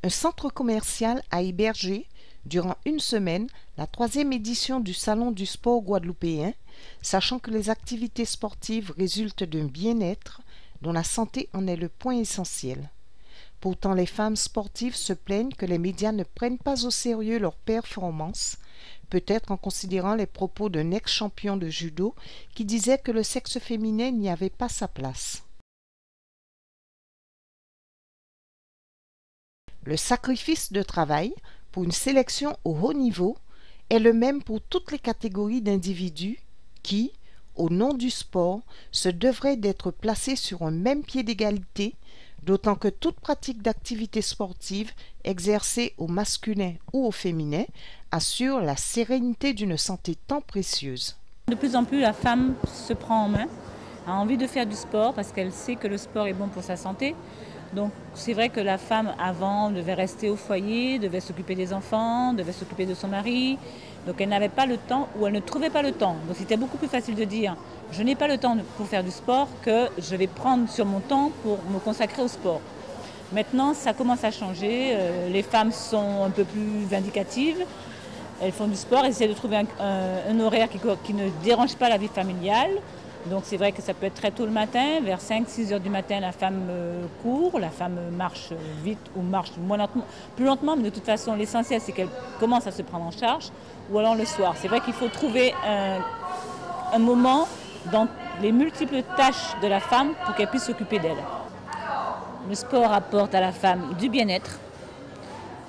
Un centre commercial a hébergé, durant une semaine, la 3e édition du Salon du sport guadeloupéen, sachant que les activités sportives résultent d'un bien-être dont la santé en est le point essentiel. Pourtant, les femmes sportives se plaignent que les médias ne prennent pas au sérieux leurs performances, peut-être en considérant les propos d'un ex-champion de judo qui disait que le sexe féminin n'y avait pas sa place. Le sacrifice de travail pour une sélection au haut niveau est le même pour toutes les catégories d'individus qui, au nom du sport, se devraient d'être placés sur un même pied d'égalité, d'autant que toute pratique d'activité sportive exercée au masculin ou au féminin assure la sérénité d'une santé tant précieuse. De plus en plus, la femme se prend en main, a envie de faire du sport parce qu'elle sait que le sport est bon pour sa santé. Donc c'est vrai que la femme avant devait rester au foyer, devait s'occuper des enfants, devait s'occuper de son mari. Donc elle n'avait pas le temps ou elle ne trouvait pas le temps. Donc c'était beaucoup plus facile de dire je n'ai pas le temps pour faire du sport que je vais prendre sur mon temps pour me consacrer au sport. Maintenant ça commence à changer, les femmes sont un peu plus vindicatives, elles font du sport, elles essaient de trouver un horaire qui ne dérange pas la vie familiale. Donc c'est vrai que ça peut être très tôt le matin, vers 5-6 heures du matin, la femme court, la femme marche vite ou marche plus lentement, mais de toute façon l'essentiel c'est qu'elle commence à se prendre en charge, ou alors le soir. C'est vrai qu'il faut trouver un moment dans les multiples tâches de la femme pour qu'elle puisse s'occuper d'elle. Le sport apporte à la femme du bien-être,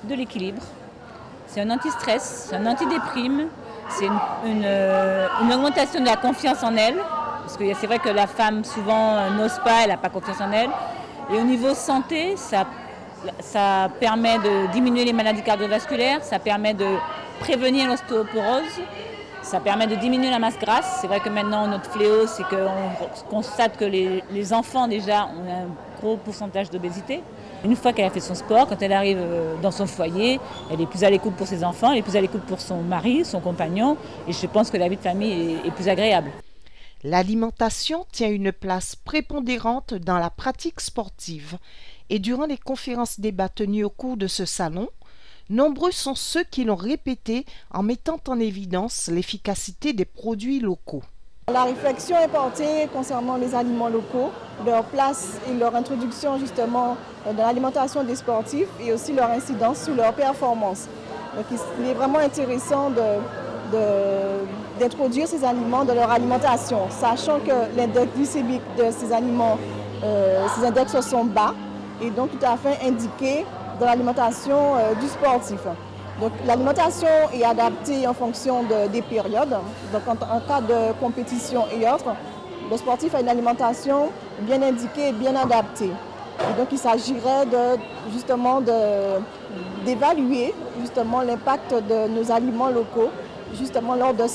de l'équilibre, c'est un anti-stress, c'est un anti-déprime, c'est une augmentation de la confiance en elle. Parce que c'est vrai que la femme souvent n'ose pas, elle n'a pas confiance en elle. Et au niveau santé, ça permet de diminuer les maladies cardiovasculaires, ça permet de prévenir l'ostéoporose, ça permet de diminuer la masse grasse. C'est vrai que maintenant notre fléau, c'est qu'on constate que les enfants déjà ont un gros pourcentage d'obésité. Une fois qu'elle a fait son sport, quand elle arrive dans son foyer, elle est plus à l'écoute pour ses enfants, elle est plus à l'écoute pour son mari, son compagnon. Et je pense que la vie de famille est plus agréable. L'alimentation tient une place prépondérante dans la pratique sportive et durant les conférences-débats tenues au cours de ce salon, nombreux sont ceux qui l'ont répété en mettant en évidence l'efficacité des produits locaux. La réflexion est portée concernant les aliments locaux, leur place et leur introduction justement dans l'alimentation des sportifs et aussi leur incidence sur leur performance. Donc il est vraiment intéressant d'introduire ces aliments dans leur alimentation, sachant que l'index glycémique de ces aliments, ces index sont bas et donc tout à fait indiqués dans l'alimentation du sportif. Donc l'alimentation est adaptée en fonction des périodes. Donc en cas de compétition et autres, le sportif a une alimentation bien indiquée et bien adaptée. Et donc il s'agirait d'évaluer justement l'impact de nos aliments locaux justement lors de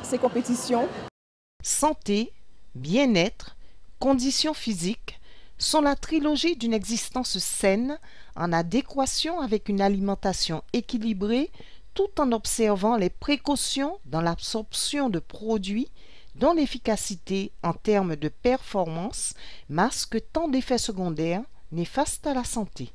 ces compétitions. Santé, bien-être, conditions physiques sont la trilogie d'une existence saine en adéquation avec une alimentation équilibrée tout en observant les précautions dans l'absorption de produits dont l'efficacité en termes de performance masque tant d'effets secondaires néfastes à la santé.